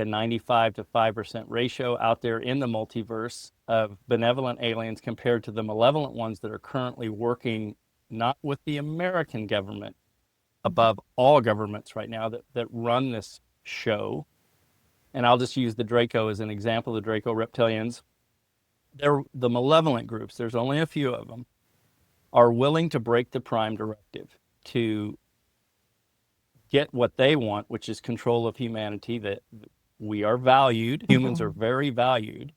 a 95 to 5% ratio out there in the multiverse of benevolent aliens compared to the malevolent ones that are currently working not with the American government, above all governments right now that run this show. And I'll just use the Draco as an example, the Draco reptilians. They're the malevolent groups, there's only a few of them, are willing to break the Prime Directive to get what they want, which is control of humanity, that we are valued, humans are very valued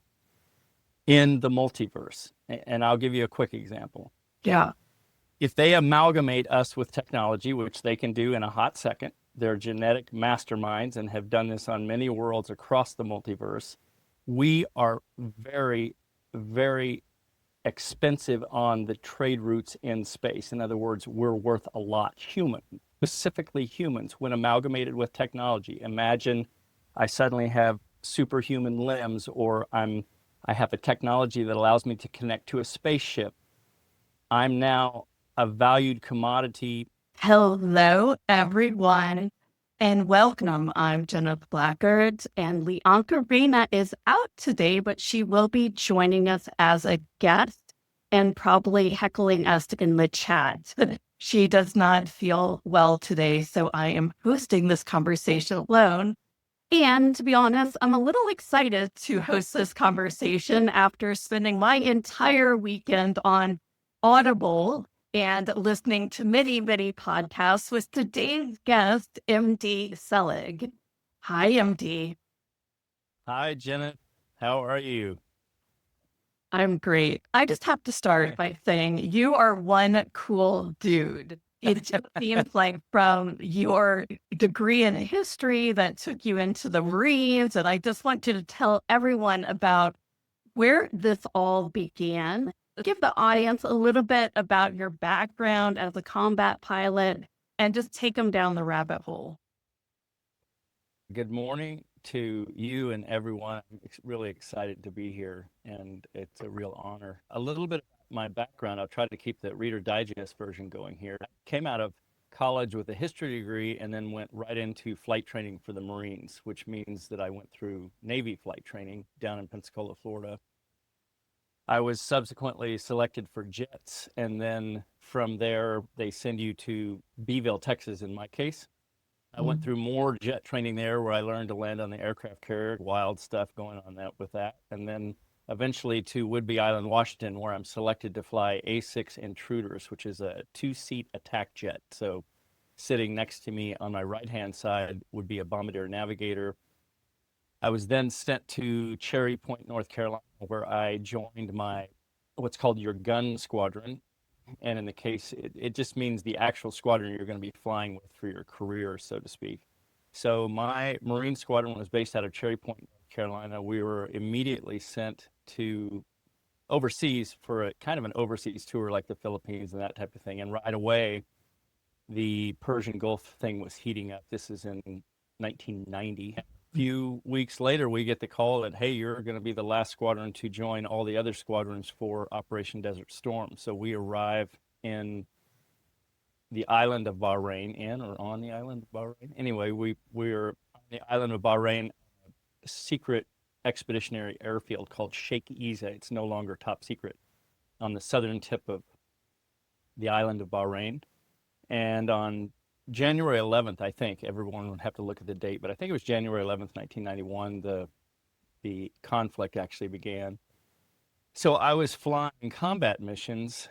in the multiverse. And I'll give you a quick example. Yeah. If they amalgamate us with technology, which they can do in a hot second, they're genetic masterminds and have done this on many worlds across the multiverse, we are very, very expensive on the trade routes in space. In other words, we're worth a lot. Specifically humans, when amalgamated with technology. Imagine I suddenly have superhuman limbs, or I have a technology that allows me to connect to a spaceship. I'm now a valued commodity. Hello, everyone, and welcome. I'm Jeneth Blackard, and Leonka Reyna is out today, but she will be joining us as a guest and probably heckling us in the chat. She does not feel well today, so I am hosting this conversation alone. And to be honest, I'm a little excited to host this conversation after spending my entire weekend on Audible and listening to many, many podcasts with today's guest, MD Selig. Hi, MD. Hi, Jeneth. How are you? I'm great. I just have to start by saying you are one cool dude. It just seems like from your degree in history that took you into the Marines, and I just want you to tell everyone about where this all began. Give the audience a little bit about your background as a combat pilot and just take them down the rabbit hole. Good morning to you and everyone. I'm really excited to be here, and it's a real honor. A little bit about my background. I'll try to keep the Reader Digest version going here. I came out of college with a history degree and then went right into flight training for the Marines, which means that I went through Navy flight training down in Pensacola, Florida. I was subsequently selected for jets, and then from there, they send you to Beeville, Texas, in my case. I went through more jet training there where I learned to land on the aircraft carrier, wild stuff going on with that. And then eventually to Whidbey Island, Washington, where I'm selected to fly A-6 Intruders, which is a two-seat attack jet. So sitting next to me on my right-hand side would be a Bombardier Navigator. I was then sent to Cherry Point, North Carolina, where I joined what's called your gun squadron. And in the case, it just means the actual squadron you're going to be flying with for your career, so to speak. So my Marine squadron was based out of Cherry Point, North Carolina. We were immediately sent to overseas for a kind of an overseas tour like the Philippines and that type of thing. And right away, the Persian Gulf thing was heating up. This is in 1990. A few weeks later, we get the call that, hey, you're going to be the last squadron to join all the other squadrons for Operation Desert Storm. So we arrive in the island of Bahrain, on the island of Bahrain. Anyway, we're on the island of Bahrain, a secret expeditionary airfield called Sheikh Isa. It's no longer top secret, on the southern tip of the island of Bahrain. And on January 11th, I think, everyone would have to look at the date, but I think it was January 11th, 1991, the conflict actually began. So I was flying combat missions,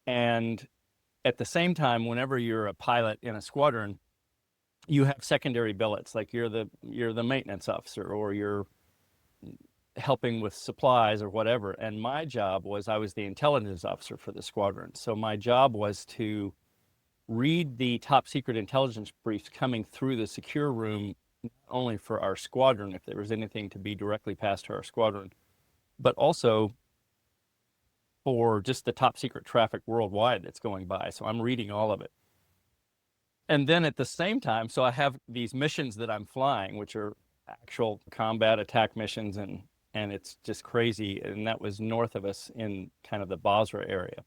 and at the same time, whenever you're a pilot in a squadron, you have secondary billets, like you're the maintenance officer, or you're helping with supplies or whatever. And my job was, I was the intelligence officer for the squadron. So my job was to read the top secret intelligence briefs coming through the secure room, not only for our squadron, if there was anything to be directly passed to our squadron, but also for just the top secret traffic worldwide that's going by. So I'm reading all of it. And then at the same time, so I have these missions that I'm flying, which are actual combat attack missions, and it's just crazy. And that was north of us in kind of the Basra area.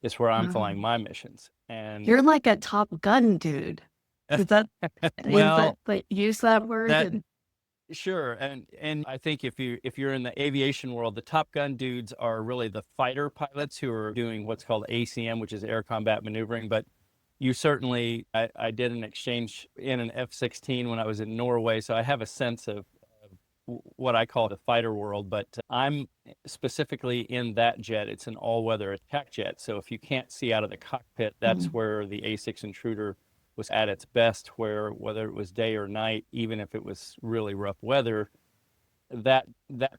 It's where I'm flying my missions. And you're like a Top Gun dude. Is that, well, use that word? Sure, and I think if you're in the aviation world, the Top Gun dudes are really the fighter pilots who are doing what's called ACM, which is air combat maneuvering. But you certainly, I did an exchange in an F-16 when I was in Norway, so I have a sense of what I call the fighter world. But I'm specifically in that jet. It's an all-weather attack jet, so if you can't see out of the cockpit, that's Mm. where the A6 intruder was at its best, where whether it was day or night, even if it was really rough weather, that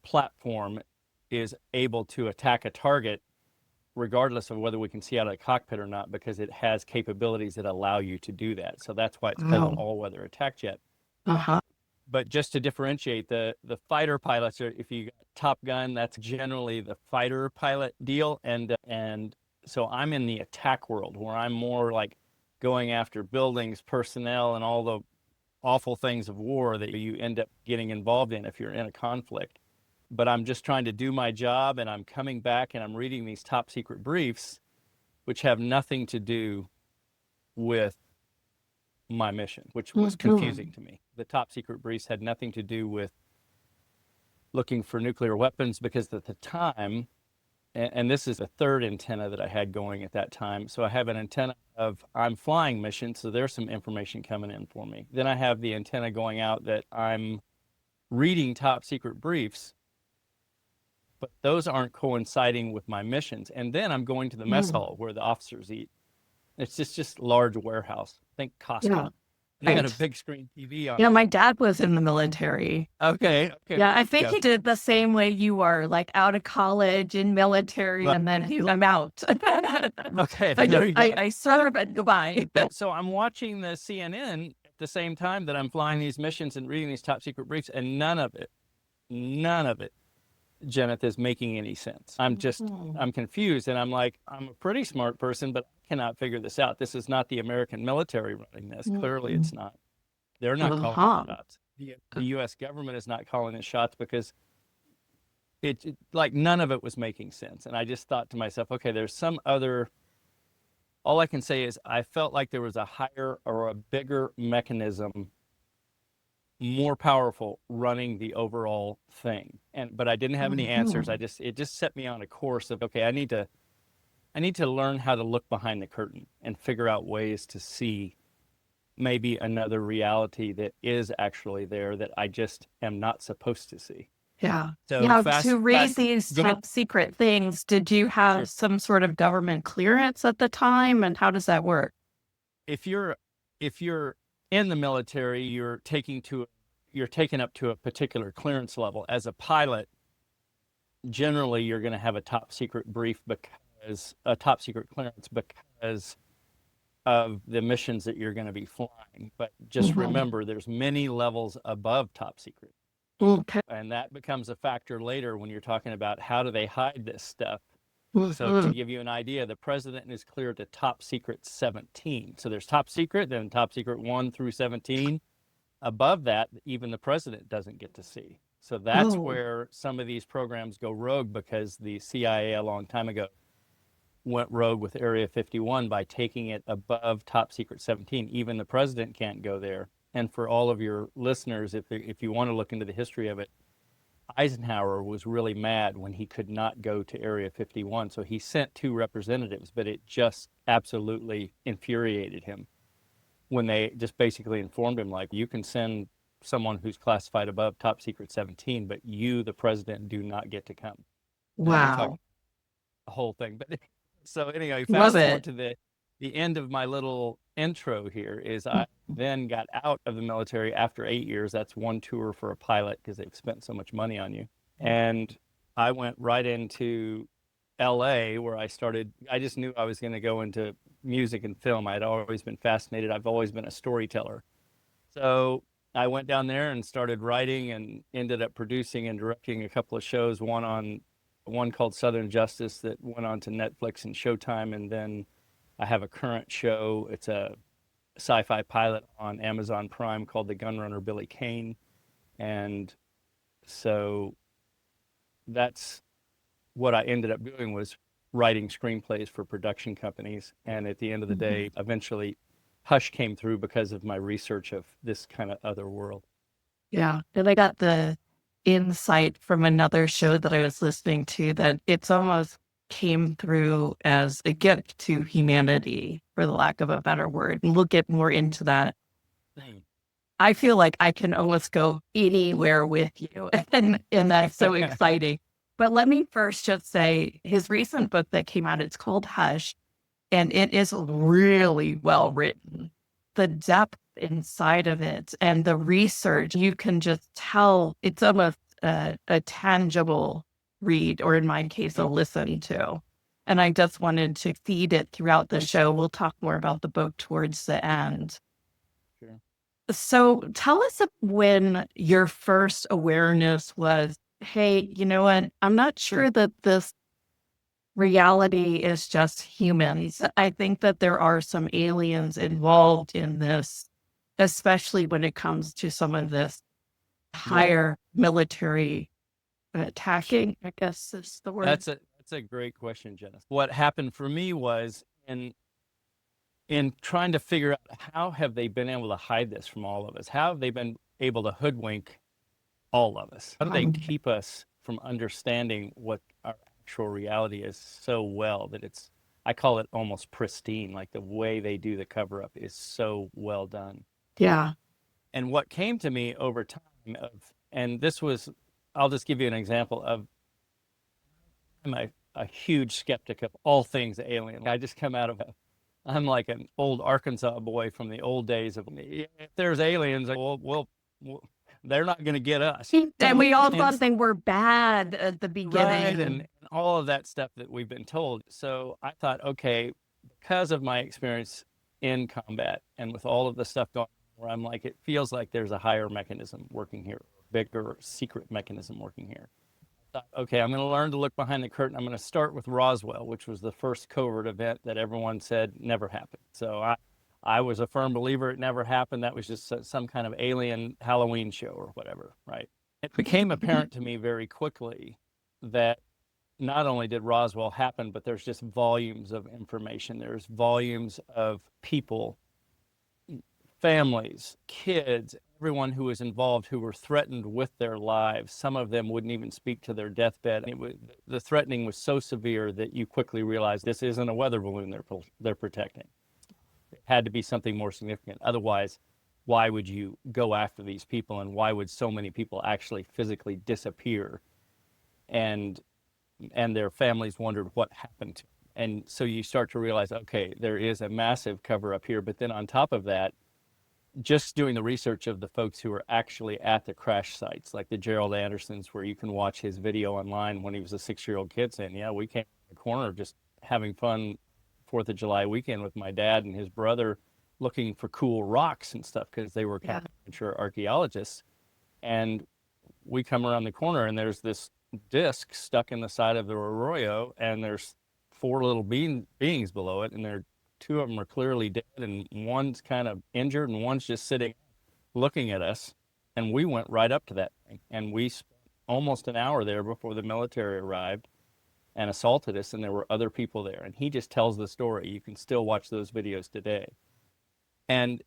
platform is able to attack a target regardless of whether we can see out of the cockpit or not, because it has capabilities that allow you to do that. So that's why it's called an Wow. all-weather attack jet. Uh-huh. But just to differentiate, the fighter pilots are, if you got Top Gun, that's generally the fighter pilot deal, and so I'm in the attack world where I'm more like going after buildings, personnel, and all the awful things of war that you end up getting involved in if you're in a conflict. But I'm just trying to do my job, and I'm coming back and I'm reading these top secret briefs, which have nothing to do with my mission, which was Mhm. confusing to me. The top secret briefs had nothing to do with looking for nuclear weapons, because at the time, and this is the third antenna that I had going at that time. So I have an antenna of I'm flying missions, so there's some information coming in for me. Then I have the antenna going out that I'm reading top secret briefs, but those aren't coinciding with my missions. And then I'm going to the mess Mm. hall where the officers eat. It's just large warehouse. Think Yeah. Costco. They got a Right. big screen TV on. You know, my dad was in the military. Okay, okay, Yeah, I think yeah, he did the same way you are, like out of college in military, right. and then I'm out. Okay, I there just, you go. I serve and goodbye. So I'm watching the CNN at the same time that I'm flying these missions and reading these top secret briefs, and none of it, Jeneth, is making any sense. Mhm. I'm confused, and I'm like, I'm a pretty smart person, but I cannot figure this out. This is not the American military running this. Clearly, it's Mhm. not. They're not calling Uh-huh. the shots. The U.S. government is not calling the shots, because like none of it was making sense. And I just thought to myself, okay, there's some other. All I can say is I felt like there was a higher or a bigger mechanism, more powerful, running the overall thing. But I didn't have any answers. Mhm. It just set me on a course of, okay, I need to learn how to look behind the curtain and figure out ways to see maybe another reality that is actually there that I just am not supposed to see. Yeah. So Yeah. To read fast, these go ahead. top secret things, did you have Sure. some sort of government clearance at the time? And how does that work? If you're if you're in the military, you're taken up to a particular clearance level. As a pilot, generally you're going to have a top secret brief, because a top secret clearance, because of the missions that you're going to be flying. But just Mhm. remember, there's many levels above top secret. Okay. And that becomes a factor later when you're talking about how do they hide this stuff. So to Mhm. give you an idea, the president is cleared to top secret 17. So there's top secret, then top secret 1 through 17. Above that, even the president doesn't get to see. So that's Oh, where some of these programs go rogue, because the CIA a long time ago went rogue with Area 51 by taking it above top secret 17. Even the president can't go there. And for all of your listeners, if you want to look into the history of it, Eisenhower was really mad when he could not go to Area 51. So he sent two representatives, but it just absolutely infuriated him when they just basically informed him, like, you can send someone who's classified above top secret 17, but you, the president, do not get to come. Now you're talking wow. the whole thing. But so anyway, Love fast forward it. to the end of my little intro here is I then got out of the military after 8 years. That's one tour for a pilot, because they've spent so much money on you. And I went right into LA, where I just knew I was going to go into music and film. I'd always been fascinated. I've always been a storyteller. So I went down there and started writing, and ended up producing and directing a couple of shows, one called Southern Justice that went on to Netflix and Showtime. And then I have a current show. It's a sci-fi pilot on Amazon Prime called The Gunrunner Billy Kane. And so that's what I ended up doing, was writing screenplays for production companies. And at the end of the Mhm. day, eventually Hush came through because of my research of this kind of other world. Yeah. And I got the insight from another show that I was listening to that it's almost came through as a gift to humanity, for the lack of a better word. And we'll get more into that. Hmm. I feel like I can almost go anywhere with you, and that's so exciting. But let me first just say his recent book that came out, it's called Hush, and it is really well written. The depth inside of it and the research, you can just tell it's almost a tangible read, or in my case, a listen to. And I just wanted to feed it throughout the show. We'll talk more about the book towards the end. Sure. So tell us when your first awareness was, hey, you know what? I'm not sure that this reality is just humans. I think that there are some aliens involved in this, especially when it comes to some of this higher military attacking, I guess is the word. That's a great question, Jeneth. What happened for me was in trying to figure out how have they been able to hide this from all of us? How have they been able to hoodwink all of us? How do they keep us from understanding what our actual reality is so well that I call it almost pristine, like the way they do the cover up is so well done. Yeah. And what came to me over time and this was, I'll just give you an example of, I'm a huge skeptic of all things alien. I just come out of I'm like an old Arkansas boy from the old days of, if there's aliens, they're not going to get us. And we all thought they were bad at the beginning. Right, and all of that stuff that we've been told. So I thought, okay, because of my experience in combat and with all of the stuff going on, where I'm like, it feels like there's a higher mechanism working here, bigger secret mechanism working here. I thought, okay, I'm going to learn to look behind the curtain. I'm going to start with Roswell, which was the first covert event that everyone said never happened. So I was a firm believer it never happened. That was just some kind of alien Halloween show or whatever, right? It became apparent to me very quickly that not only did Roswell happen, but there's just volumes of information. There's volumes of people, families, kids, everyone who was involved who were threatened with their lives. Some of them wouldn't even speak to their deathbed. The threatening was so severe that you quickly realized this isn't a weather balloon they're protecting. It had to be something more significant. Otherwise, why would you go after these people, and why would so many people actually physically disappear? And their families wondered what happened to them. And so you start to realize, okay, there is a massive cover up here. But then on top of that, just doing the research of the folks who were actually at the crash sites, like the Gerald Andersons, where you can watch his video online when he was a 6-year-old kid saying, yeah, we came in the corner just having fun 4th of July weekend with my dad and his brother looking for cool rocks and stuff because they were kind of amateur archaeologists. And we come around the corner and there's this disc stuck in the side of the arroyo, and there's 4 little beings below it, and they're 2 of them are clearly dead, and one's kind of injured, and one's just sitting looking at us. And we went right up to that thing, and we spent almost an hour there before the military arrived and assaulted us, and there were other people there. And he just tells the story. You can still watch those videos today. And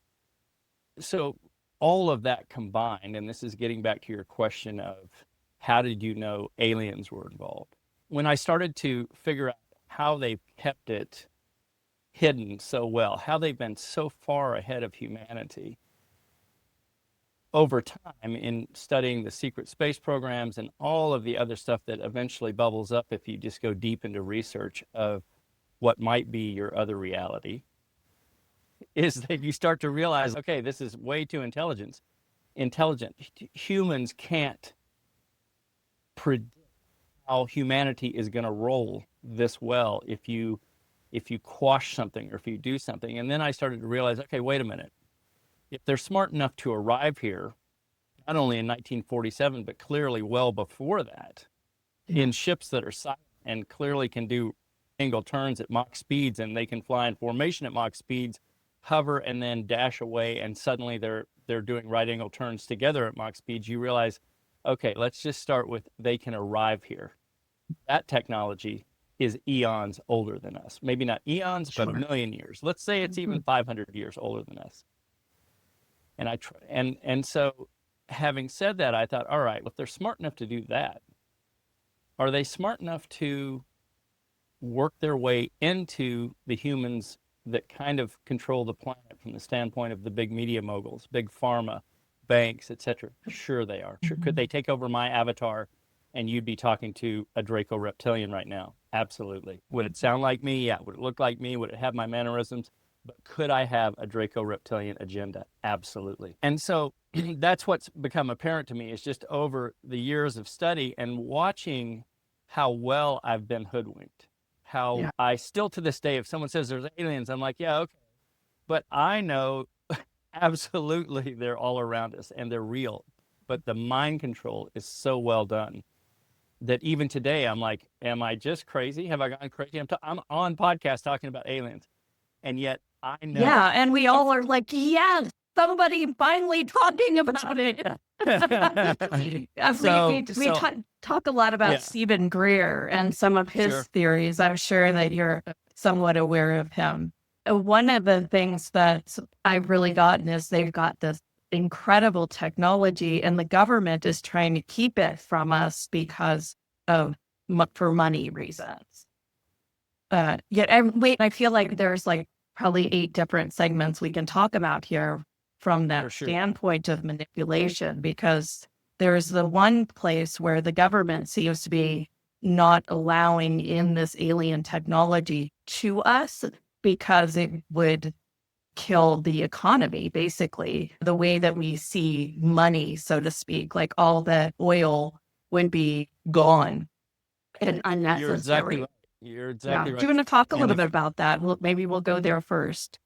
so all of that combined, and this is getting back to your question of how did you know aliens were involved? When I started to figure out how they've kept it hidden so well, how they've been so far ahead of humanity over time in studying the secret space programs and all of the other stuff that eventually bubbles up if you just go deep into research of what might be your other reality, is that you start to realize, okay, this is way too intelligent. Humans can't predict how humanity is going to roll this well if you quash something or if you do something. And then I started to realize, okay, wait a minute. If they're smart enough to arrive here, not only in 1947, but clearly well before that, in ships that are silent and clearly can do angle turns at Mach speeds, and they can fly in formation at Mach speeds, hover, and then dash away, and suddenly they're doing right angle turns together at Mach speeds, you realize, okay, let's just start with they can arrive here. That technology is eons older than us. Maybe not eons, but a million years. Let's say it's even 500 years older than us. And so having said that, I thought, all right, if they're smart enough to do that, are they smart enough to work their way into the humans that kind of control the planet from the standpoint of the big media moguls, big pharma, banks, etc.? Sure they are. Sure. Could they take over my avatar and you'd be talking to a Draco reptilian right now? Absolutely. Would it sound like me? Yeah. Would it look like me? Would it have my mannerisms? But could I have a Draco reptilian agenda? Absolutely. And so that's what's become apparent to me is just over the years of study and watching how well I've been hoodwinked. How I still to this day, if someone says there's aliens, I'm like, yeah, okay. But I know absolutely they're all around us and they're real. But the mind control is so well done that even today, I'm like, am I just crazy? Have I gone crazy? I'm on podcast talking about aliens. And yet I know. Yeah, and we all are like, yes, somebody finally talking about it. We talk a lot about Stephen Greer and some of his theories. I'm sure that you're somewhat aware of him. One of the things that I've really gotten is they've got this incredible technology and the government is trying to keep it from us because of for money reasons. Yet I feel like there's like probably 8 different segments we can talk about here from that standpoint of manipulation, because there's the one place where the government seems to be not allowing in this alien technology to us because it would kill the economy, basically, the way that we see money, so to speak, like all that oil would be gone and unnecessary. You're exactly right. You're exactly right. Do you want to talk a little bit about that? Maybe we'll go there first.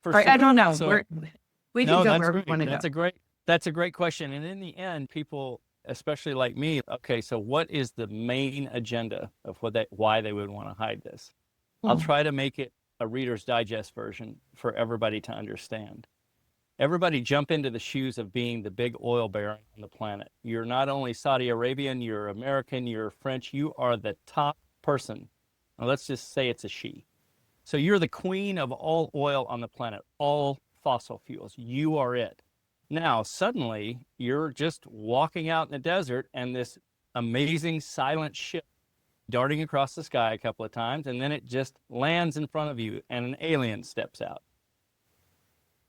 For sure. I don't know. So, we can go where we want to go. That's a great question. And in the end, people, especially like me, okay, so what is the main agenda of why they would want to hide this? I'll try to make it a Reader's Digest version for everybody to understand. Everybody jump into the shoes of being the big oil baron on the planet. You're not only Saudi Arabian, you're American, you're French, you are the top person. Now, let's just say it's a she. So you're the queen of all oil on the planet, all fossil fuels. You are it. Now, suddenly, you're just walking out in the desert and this amazing silent ship darting across the sky a couple of times, and then it just lands in front of you and an alien steps out.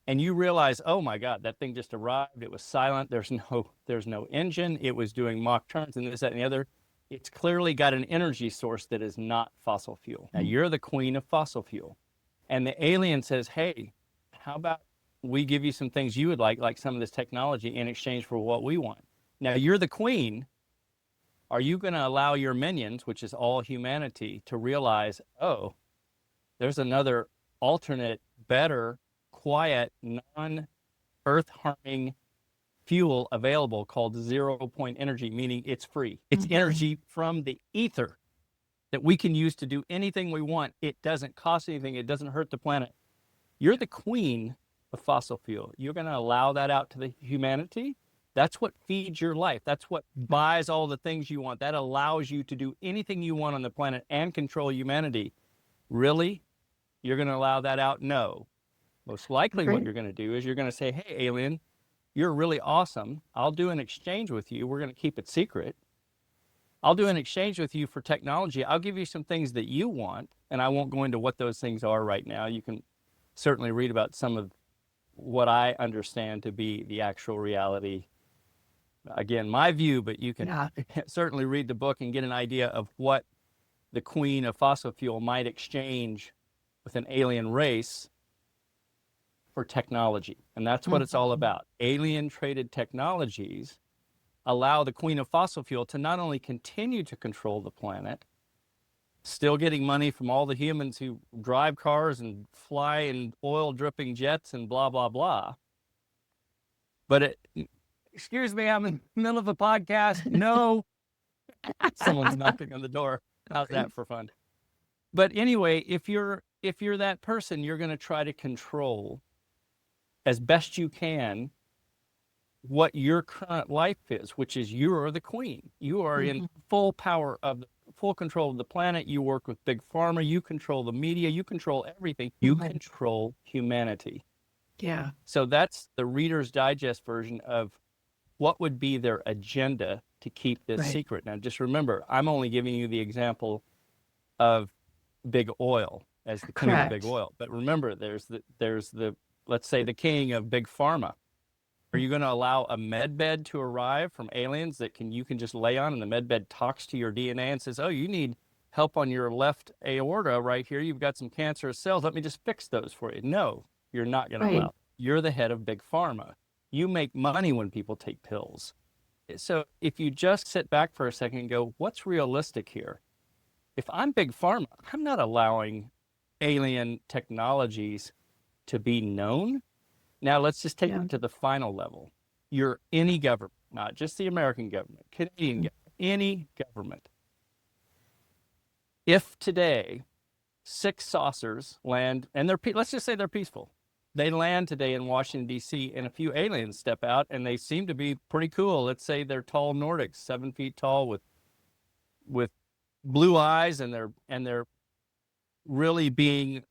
And you realize, oh my God, that thing just arrived. It was silent. There's no engine. It was doing Mach turns and this, that, and the other. It's clearly got an energy source that is not fossil fuel. Now, you're the queen of fossil fuel. And the alien says, hey, how about we give you some things you would like some of this technology in exchange for what we want? Now, you're the queen. Are you going to allow your minions, which is all humanity, to realize, oh, there's another alternate, better, quiet, non-earth harming fuel available called 0-point energy, meaning it's free. It's energy from the ether that we can use to do anything we want. It doesn't cost anything. It doesn't hurt the planet. You're the queen of fossil fuel. You're going to allow that out to the humanity? That's what feeds your life. That's what buys all the things you want. That allows you to do anything you want on the planet and control humanity. Really? You're going to allow that out? No. Most likely what you're going to do is you're going to say, hey, alien, you're really awesome. I'll do an exchange with you. We're going to keep it secret. I'll do an exchange with you for technology. I'll give you some things that you want, and I won't go into what those things are right now. You can certainly read about some of what I understand to be the actual reality. Again, my view, but you can certainly read the book and get an idea of what the queen of fossil fuel might exchange with an alien race for technology. And that's what it's all about. Alien traded technologies allow the queen of fossil fuel to not only continue to control the planet, still getting money from all the humans who drive cars and fly in oil dripping jets and blah, blah, blah. But excuse me, I'm in the middle of a podcast. No, someone's knocking on the door. How's that for fun? But anyway, if you're that person, you're going to try to control as best you can what your current life is, which is you are the queen. You are in full power of full control of the planet. You work with big pharma. You control the media. You control everything. You control humanity. Yeah. So that's the Reader's Digest version of what would be their agenda to keep this Right. secret? Now, just remember, I'm only giving you the example of big oil as the king of big Correct. oil. But remember, there's the let's say the king of big pharma. Are you going to allow a med bed to arrive from aliens that you can just lay on, and the med bed talks to your DNA and says, "Oh, you need help on your left aorta right here. You've got some cancerous cells. Let me just fix those for you." No, you're not going to allow Right. it. You're the head of big pharma. You make money when people take pills. So if you just sit back for a second and go, what's realistic here? If I'm big pharma, I'm not allowing alien technologies to be known. Now let's just take Yeah. it to the final level. You're any government, not just the American government, Canadian government, any government. If today 6 saucers land, and let's just say they're peaceful. They land today in Washington, D.C., and a few aliens step out, and they seem to be pretty cool. Let's say they're tall Nordics, 7 feet tall, with blue eyes, and they're really being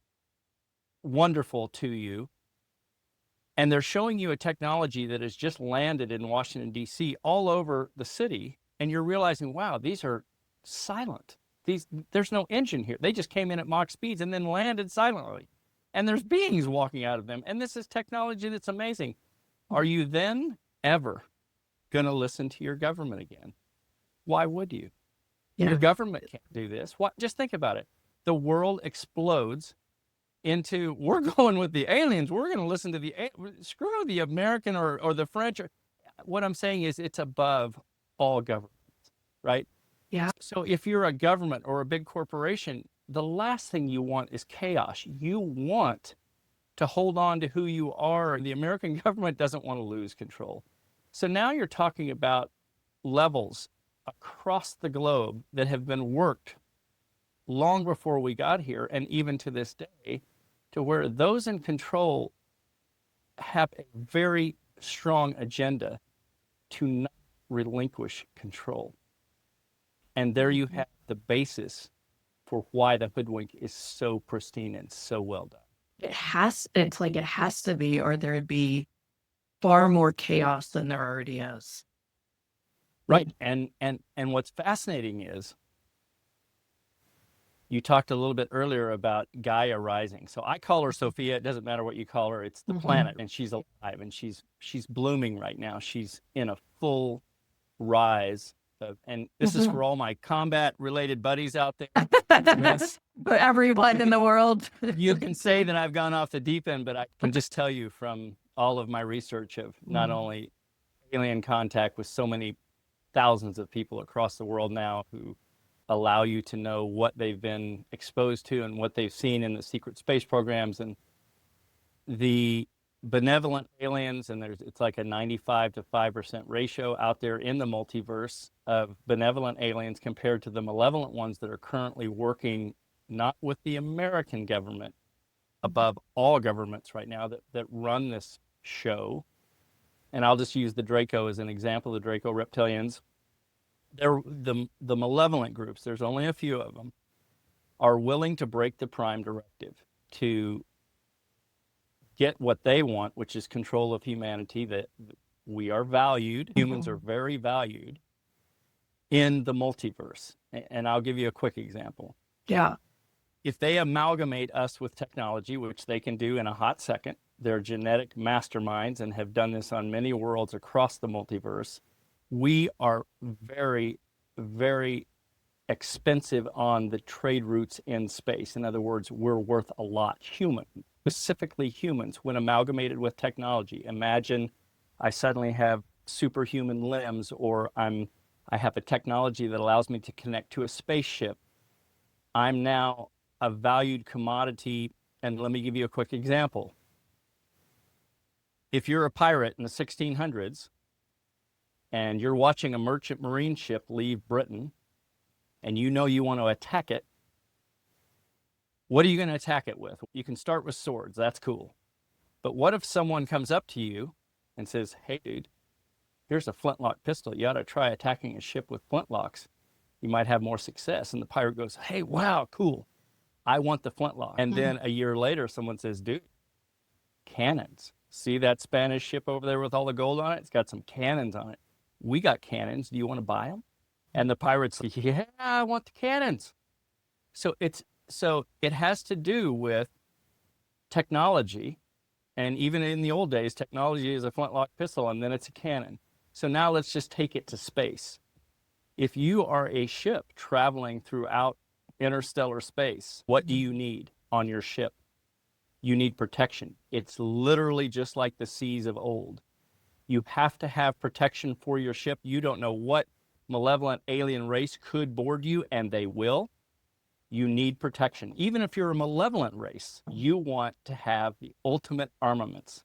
wonderful to you. And they're showing you a technology that has just landed in Washington, D.C., all over the city, and you're realizing, wow, these are silent. There's no engine here. They just came in at Mach speeds and then landed silently. And there's beings walking out of them. And this is technology that's amazing. Are you then ever going to listen to your government again? Why would you? Yeah. Your government can't do this. Just think about it. The world explodes into, we're going with the aliens. We're going to listen to screw the American or the French. What I'm saying is it's above all governments, right? Yeah. So if you're a government or a big corporation, the last thing you want is chaos. You want to hold on to who you are. The American government doesn't want to lose control. So now you're talking about levels across the globe that have been worked long before we got here, and even to this day, to where those in control have a very strong agenda to not relinquish control. And there you have the basis for why the hoodwink is so pristine and so well done. It's like it has to be, or there'd be far more chaos than there already is. Right. And what's fascinating is you talked a little bit earlier about Gaia rising. So I call her Sophia. It doesn't matter what you call her. It's the planet, and she's alive, and she's blooming right now. She's in a full rise. And this is for all my combat related buddies out there. Yes. For everyone in the world. You can say that I've gone off the deep end, but I can just tell you from all of my research of not only alien contact with so many thousands of people across the world now who allow you to know what they've been exposed to and what they've seen in the secret space programs, and the benevolent aliens, and it's like a 95 to 5% ratio out there in the multiverse of benevolent aliens compared to the malevolent ones that are currently working not with the American government, above all governments right now that run this show. And I'll just use the Draco as an example. The Draco reptilians, they're the malevolent groups, there's only a few of them, are willing to break the Prime Directive to get what they want, which is control of humanity, that we are valued, humans are very valued in the multiverse. And I'll give you a quick example. Yeah. If they amalgamate us with technology, which they can do in a hot second, they're genetic masterminds and have done this on many worlds across the multiverse. We are very, very expensive on the trade routes in space. In other words, we're worth a lot. Specifically humans, when amalgamated with technology. Imagine I suddenly have superhuman limbs, or I have a technology that allows me to connect to a spaceship. I'm now a valued commodity. And let me give you a quick example. If you're a pirate in the 1600s and you're watching a merchant marine ship leave Britain and you know you want to attack it, what are you going to attack it with? You can start with swords. That's cool. But what if someone comes up to you and says, hey, dude, here's a flintlock pistol. You ought to try attacking a ship with flintlocks. You might have more success. And the pirate goes, hey, wow, cool. I want the flintlock. And then a year later, someone says, dude, cannons. See that Spanish ship over there with all the gold on it? It's got some cannons on it. We got cannons. Do you want to buy them? And the pirates say, yeah, I want the cannons. So it has to do with technology. And even in the old days, technology is a flintlock pistol, and then it's a cannon. So now let's just take it to space. If you are a ship traveling throughout interstellar space, what do you need on your ship? You need protection. It's literally just like the seas of old. You have to have protection for your ship. You don't know what malevolent alien race could board you, and they will. You need protection. Even if you're a malevolent race, you want to have the ultimate armaments.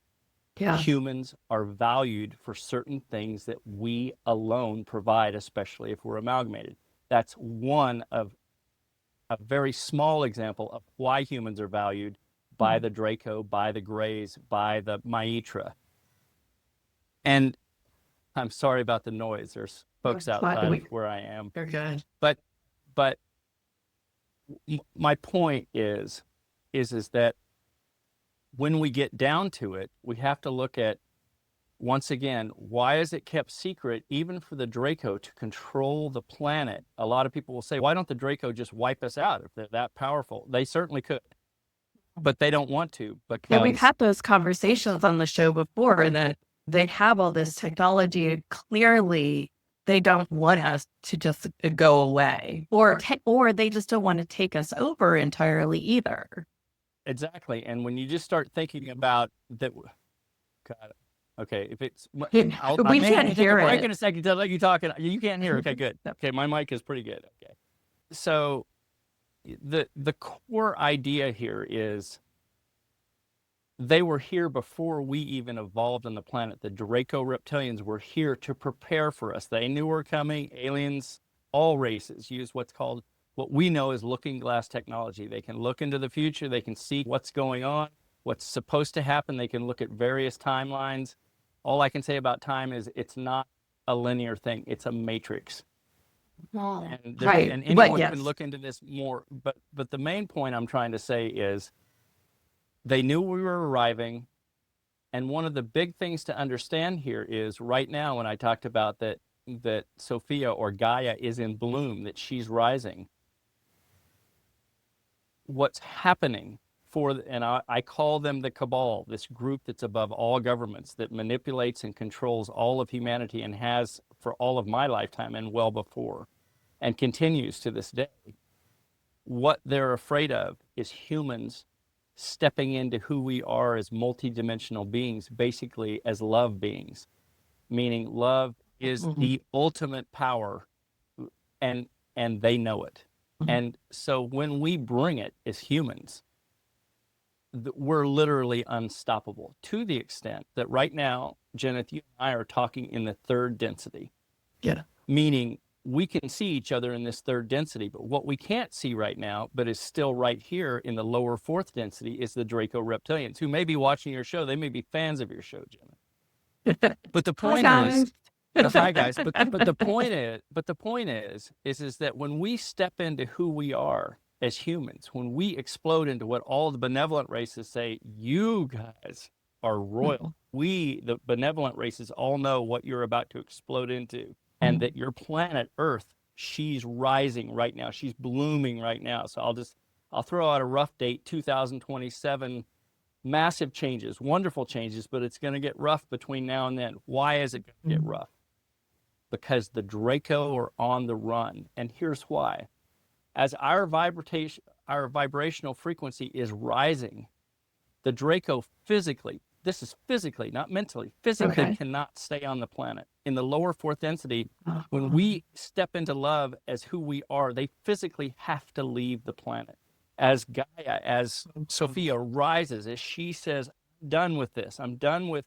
Yeah. Humans are valued for certain things that we alone provide, especially if we're amalgamated. That's one of a very small example of why humans are valued by the Draco, by the Greys, by the Maitra. And I'm sorry about the noise. There's folks outside of where I am. You're good. But my point is that when we get down to it, we have to look at, once again, why is it kept secret even for the Draco to control the planet? A lot of people will say, why don't the Draco just wipe us out if they're that powerful? They certainly could, but they don't want to. Because Yeah, we've had those conversations on the show before that they have all this technology. Clearly, they don't want us to just go away, or they just don't want to take us over entirely either. Exactly. And when you just start thinking about that, God, okay, if it's, we can't hear it. Break in a second to let you talk. You can't hear. Okay, good. Okay, my mic is pretty good. Okay. So the core idea here is they were here before we even evolved on the planet. The Draco reptilians were here to prepare for us. They knew we were coming. Aliens, all races, use what we know is looking glass technology. They can look into the future. They can see what's going on, what's supposed to happen. They can look at various timelines. All I can say about time is it's not a linear thing. It's a matrix. And right. And anyone can look into this more. But the main point I'm trying to say is they knew we were arriving. And one of the big things to understand here is right now, when I talked about that Sophia or Gaia is in bloom, that she's rising, what's happening and I call them the cabal, this group that's above all governments, that manipulates and controls all of humanity and has for all of my lifetime and well before, and continues to this day. What they're afraid of is humans stepping into who we are as multidimensional beings, basically as love beings, meaning love is the ultimate power, and they know it. And so when we bring it as humans, we're literally unstoppable, to the extent that right now, Jeneth, you and I are talking in the third density. Yeah. Meaning we can see each other in this third density, but what we can't see right now, but is still right here in the lower fourth density, is the Draco reptilians, who may be watching your show. They may be fans of your show, Jeneth. But the point is, hi guys. But the point is that when we step into who we are as humans, when we explode into what all the benevolent races say, you guys are royal. We, the benevolent races, all know what you're about to explode into, and that your planet Earth, she's rising right now. She's blooming right now. So I'll throw out a rough date, 2027. Massive changes, wonderful changes, but it's going to get rough between now and then. Why is it going to get rough? Because the Draco are on the run. And here's why. As our vibrational frequency is rising, the Draco physically, this is physically, not mentally, physically cannot stay on the planet. In the lower fourth density, when we step into love as who we are, they physically have to leave the planet. As Gaia, as Sophia rises, as she says, I'm done with this. I'm done with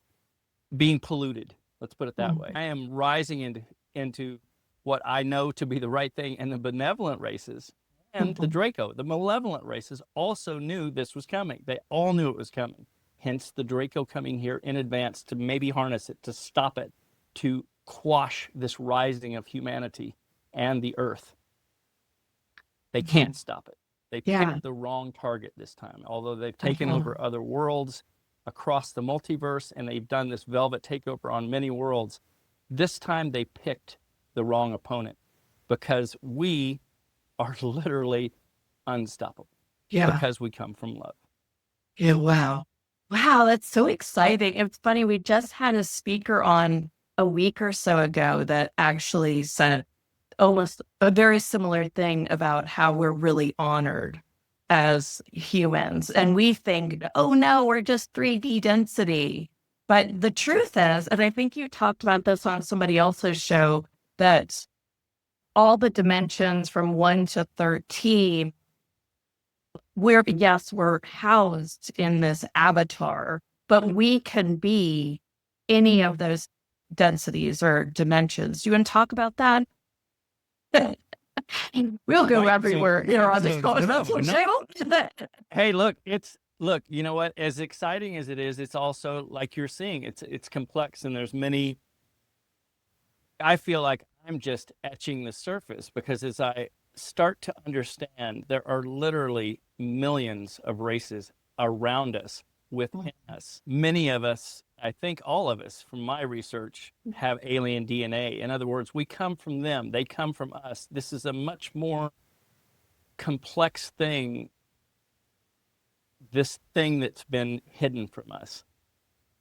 being polluted. Let's put it that way. I am rising into what I know to be the right thing. And the benevolent races and the Draco, the malevolent races, also knew this was coming. They all knew it was coming. Hence the Draco coming here in advance to maybe harness it, to stop it, to quash this rising of humanity and the Earth. They can't stop it. They picked the wrong target this time. Although they've taken over other worlds, across the multiverse, and they've done this velvet takeover on many worlds. This time they picked the wrong opponent because we are literally unstoppable. Yeah. Because we come from love. Yeah. Wow. Wow. That's so exciting. It's funny. We just had a speaker on a week or so ago that actually said almost a very similar thing about how we're really honored as humans. And we think, oh no, we're just 3D density. But the truth is, and I think you talked about this on somebody else's show, that all the dimensions from 1 to 13, we're housed in this avatar, but we can be any of those densities or dimensions. Do you want to talk about that? We'll go everywhere here on this channel. Hey, look, you know what? As exciting as it is, it's also like you're seeing, it's complex, and there's many. I feel like I'm just etching the surface, because as I start to understand, there are literally millions of races around us, within us. Many of us, I think all of us, from my research, have alien DNA. In other words, we come from them, they come from us. This is a much more complex thing, this thing that's been hidden from us.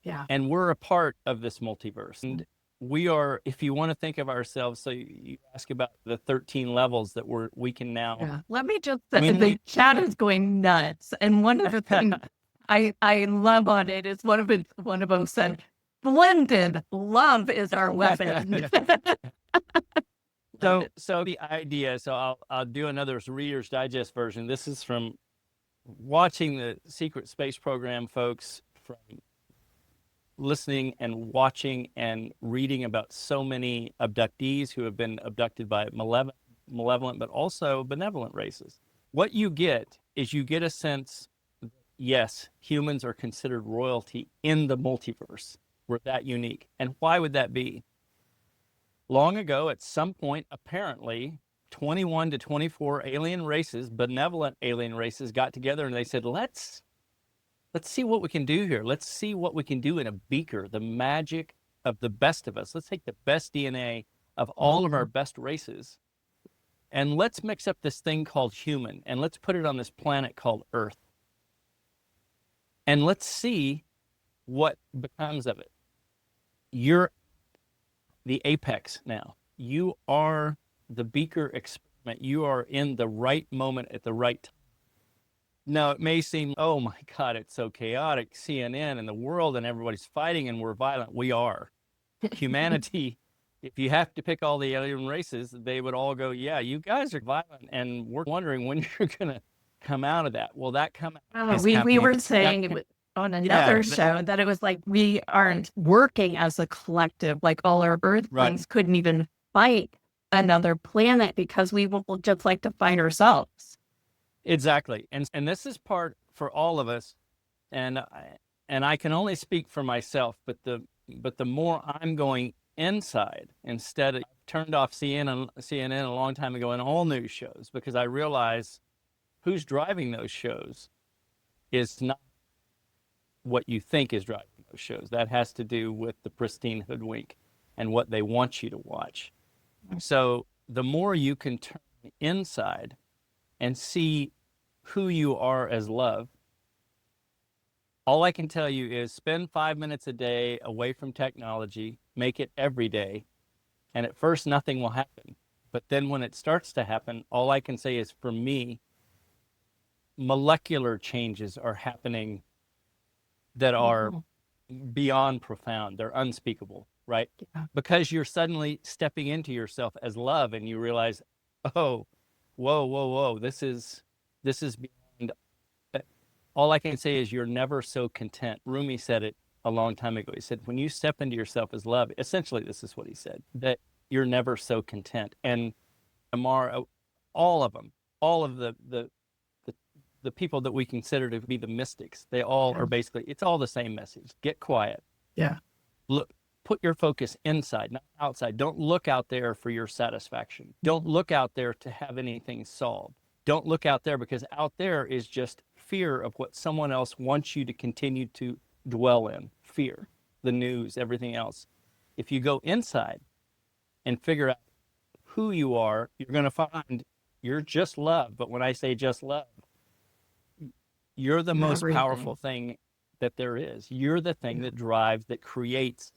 Yeah. And we're a part of this multiverse. And we are, if you want to think of ourselves, so you ask about the 13 levels that we can now. Yeah. Let me just say, the chat is going nuts. And one of the things I love on it is one of them said, "Blended love is our weapon." So the idea, so I'll do another Reader's Digest version. This is from watching the secret space program, folks, from listening and watching and reading about so many abductees who have been abducted by malevolent but also benevolent races. What you get is you get a sense that, yes, humans are considered royalty in the multiverse. We're that unique. And why would that be? Long ago, at some point, apparently, 21 to 24 alien races, benevolent alien races, got together and they said, let's see what we can do here. Let's see what we can do in a beaker, the magic of the best of us. Let's take the best DNA of all of our best races, and let's mix up this thing called human, and let's put it on this planet called Earth. And let's see what becomes of it. You're the apex now. You are the beaker experiment. You are in the right moment at the right time. Now, it may seem, oh my God, it's so chaotic, CNN and the world and everybody's fighting and we're violent. We are. Humanity, if you have to pick all the alien races, they would all go, yeah, you guys are violent, and we're wondering when you're going to come out of that. Well, that come out. We were saying on another show that it was like we aren't working as a collective, like all our Earthlings couldn't even fight another planet because we will just like to fight ourselves. Exactly. And this is part for all of us. And I can only speak for myself, but the more I'm going inside, instead of turned off CNN a long time ago and all news shows, because I realize who's driving those shows is not what you think is driving those shows. That has to do with the pristine hoodwink and what they want you to watch. So the more you can turn inside and see who you are as love, all I can tell you is spend 5 minutes a day away from technology, make it every day, and at first nothing will happen. But then when it starts to happen, all I can say is, for me, molecular changes are happening that are beyond profound. They're unspeakable, right? Yeah. Because you're suddenly stepping into yourself as love, and you realize, oh, whoa, this is beyond. All I can say is you're never so content. Rumi said it a long time ago. He said, when you step into yourself as love, essentially this is what he said, that you're never so content. And Amara, all of them, all of the people that we consider to be the mystics, they all are basically, it's all the same message. Get quiet. Yeah. Look, put your focus inside, not outside. Don't look out there for your satisfaction. Don't look out there to have anything solved. Don't look out there, because out there is just fear of what someone else wants you to continue to dwell in: fear, the news, everything else. If you go inside and figure out who you are, you're going to find you're just love. But when I say just love, you're the most Everything. powerful thing that there is. You're the thing that drives, that creates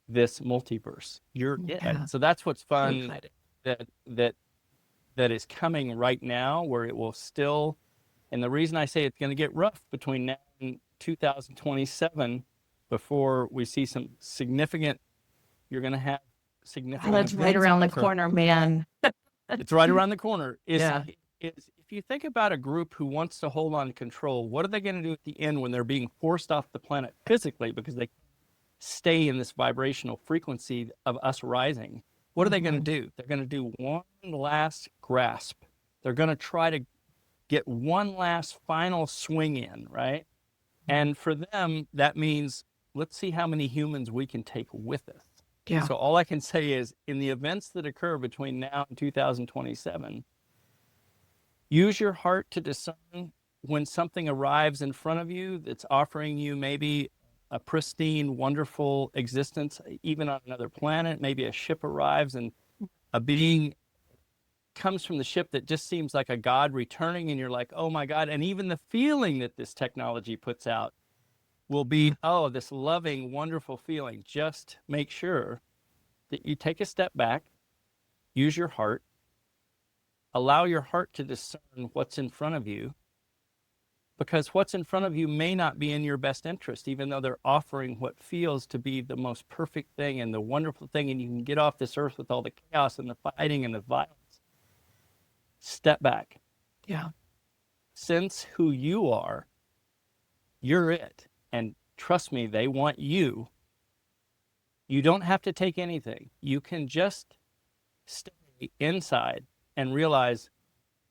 this multiverse. You're Yeah. it. So that's what's So fun excited. that is coming right now, where it will still. And the reason I say it's going to get rough between now and 2027, before we see some significant, you're going to have Oh, significant that's right events around the occur. corner, man. It's right around the corner. Yeah. Is if you think about a group who wants to hold on to control, what are they going to do at the end when they're being forced off the planet physically because they stay in this vibrational frequency of us rising? What are they going to do? They're going to do one last grasp. They're going to try to get one last final swing in, right? And for them, that means, let's see how many humans we can take with us. Yeah. So all I can say is, in the events that occur between now and 2027, use your heart to discern when something arrives in front of you that's offering you maybe a pristine, wonderful existence, even on another planet. Maybe a ship arrives and a being comes from the ship that just seems like a god returning, and you're like, oh my God. And even the feeling that this technology puts out will be, oh, this loving, wonderful feeling. Just make sure that you take a step back, use your heart, allow your heart to discern what's in front of you, because what's in front of you may not be in your best interest, even though they're offering what feels to be the most perfect thing and the wonderful thing, and you can get off this earth with all the chaos and the fighting and the violence. Step back. Yeah. Sense who you are. You're it. And trust me, they want you. You don't have to take anything. You can just stay inside and realize,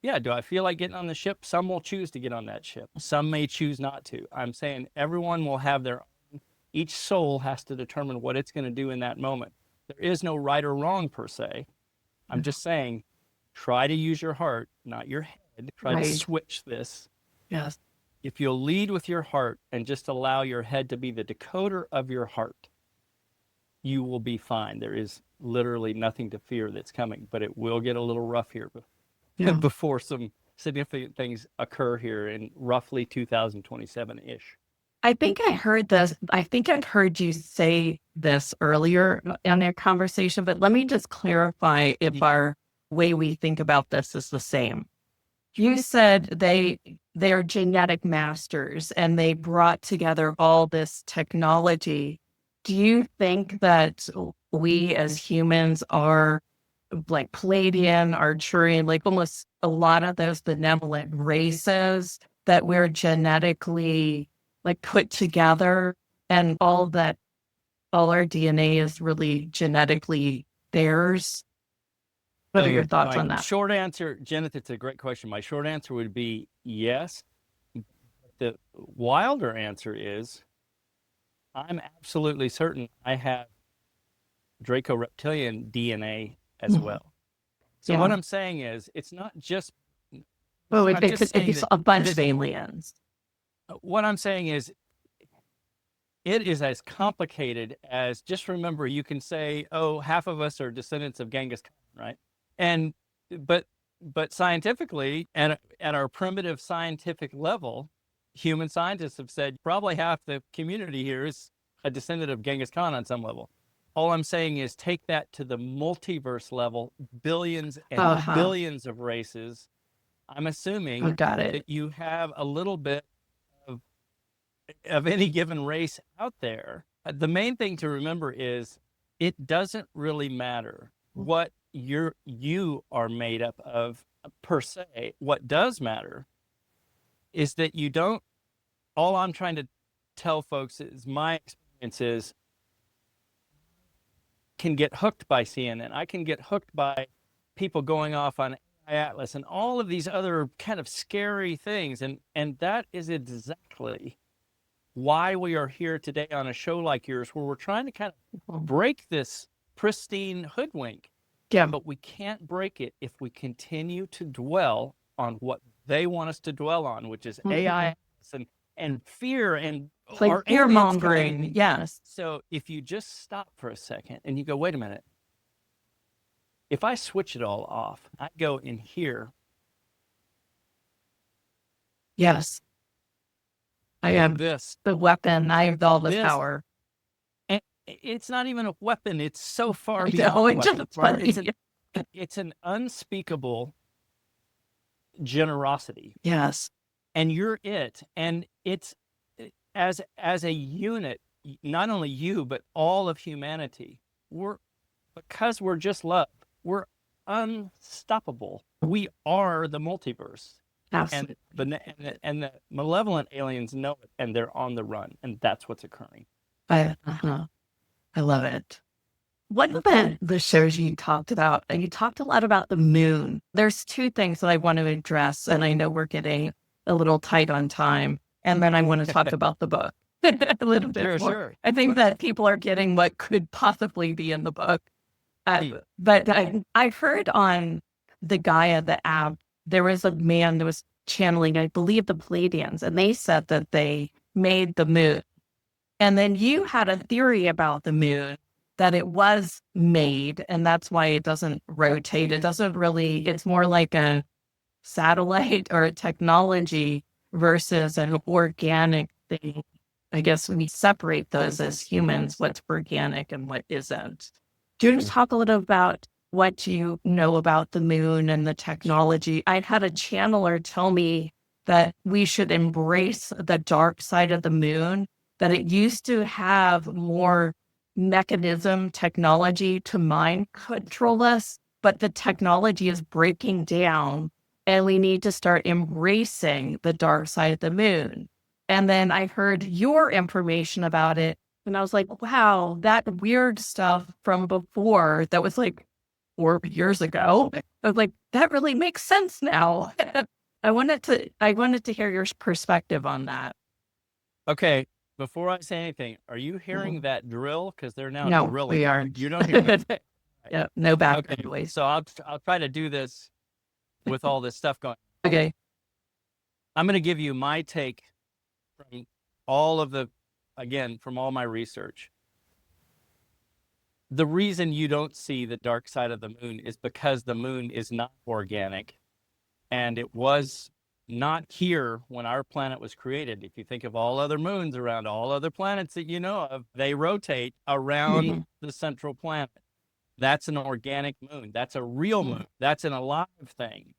yeah, do I feel like getting on the ship? Some will choose to get on that ship. Some may choose not to. I'm saying everyone will have their own. Each soul has to determine what it's going to do in that moment. There is no right or wrong per se. I'm just saying, try to use your heart, not your head. Try to switch this. Yes. If you'll lead with your heart and just allow your head to be the decoder of your heart, you will be fine. There is literally nothing to fear that's coming, but it will get a little rough here before some significant things occur here in roughly 2027-ish. I think I heard this. I think I've heard you say this earlier in our conversation, but let me just clarify if our way we think about this is the same. You said they're genetic masters and they brought together all this technology. Do you think that we as humans are like Palladian, Arcturian, like almost a lot of those benevolent races that we're genetically like put together, and all our DNA is really genetically theirs? What are your thoughts on that? Short answer, Jeneth, it's a great question. My short answer would be yes. The wilder answer is, I'm absolutely certain I have Draco reptilian DNA as well. So what I'm saying is, it's not just. It's a bunch of aliens. What I'm saying is, it is as complicated as, just remember, you can say, oh, half of us are descendants of Genghis Khan, right? And but scientifically, at our primitive scientific level, human scientists have said probably half the community here is a descendant of Genghis Khan on some level. All I'm saying is, take that to the multiverse level, billions and billions of races. I'm assuming that you have a little bit of any given race out there. The main thing to remember is, it doesn't really matter what you are made up of per se. What does matter is that you don't. All I'm trying to tell folks is, my experience is, can get hooked by CNN. I can get hooked by people going off on AI Atlas and all of these other kind of scary things. And that is exactly why we are here today on a show like yours, where we're trying to kind of break this pristine hoodwink. Yeah. But we can't break it if we continue to dwell on what they want us to dwell on, which is AI and fear and It's like are fear aliens mongering. coming? Yes. So if you just stop for a second and you go, wait a minute, if I switch it all off, I go in here. Yes. I have This, the weapon. I have all the this, power. and it's not even a weapon. It's so far I beyond know. a It's weapon. just funny. It's an unspeakable generosity, Yes. and you're it. And it's as a unit, not only you, but all of humanity. Because we're just love, we're unstoppable. We are the multiverse. Absolutely. And the malevolent aliens know it, and they're on the run, and that's what's occurring. I love it. What about the shows you talked about? And you talked a lot about the moon. There's two things that I want to address, and I know we're getting a little tight on time. And then I want to talk about the book a little bit more. Sure. I think that people are getting what could possibly be in the book. Yeah. But I heard on the Gaia, the app, there was a man that was channeling, I believe, the Pleiadians, and they said that they made the moon. And then you had a theory about the moon that it was made, and that's why it doesn't rotate. It doesn't really, it's more like a satellite or a technology versus an organic thing. I guess we separate those as humans, what's organic and what isn't. Do you want to talk a little about what you know about the moon and the technology? I had a channeler tell me that we should embrace the dark side of the moon, that it used to have more mechanism technology to mind control us, but the technology is breaking down and we need to start embracing the dark side of the moon. And then I heard your information about it. And I was like, wow, that weird stuff from before that was like 4 years ago. I was like, that really makes sense now. I wanted to hear your perspective on that. Okay. Before I say anything, are you hearing that drill? Because they're now No, drilling. we aren't. You don't hear it. Yeah, no background Okay. noise. So I'll try to do this with all this stuff going. Okay. I'm going to give you my take from all of from all my research. The reason you don't see the dark side of the moon is because the moon is not organic, and it was not here when our planet was created. If you think of all other moons around all other planets that you know of, they rotate around the central planet. That's an organic moon. That's a real moon. That's an alive thing.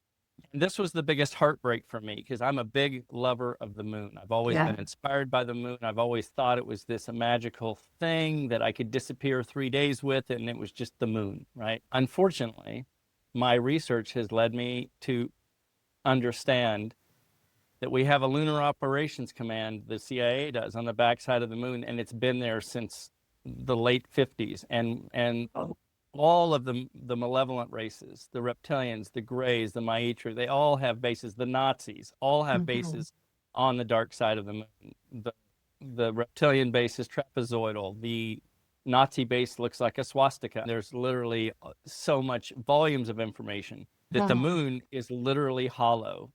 And this was the biggest heartbreak for me because I'm a big lover of the moon. I've always been inspired by the moon. I've always thought it was this magical thing that I could disappear 3 days with, and it was just the moon, right? Unfortunately, my research has led me to understand that we have a lunar operations command, the CIA does, on the backside of the moon, and it's been there since the late 50s. And all of the malevolent races, the reptilians, the Greys, the Maitri, they all have bases. The Nazis all have bases on the dark side of the moon. The reptilian base is trapezoidal. The Nazi base looks like a swastika. There's literally so much volumes of information that the moon is literally hollow,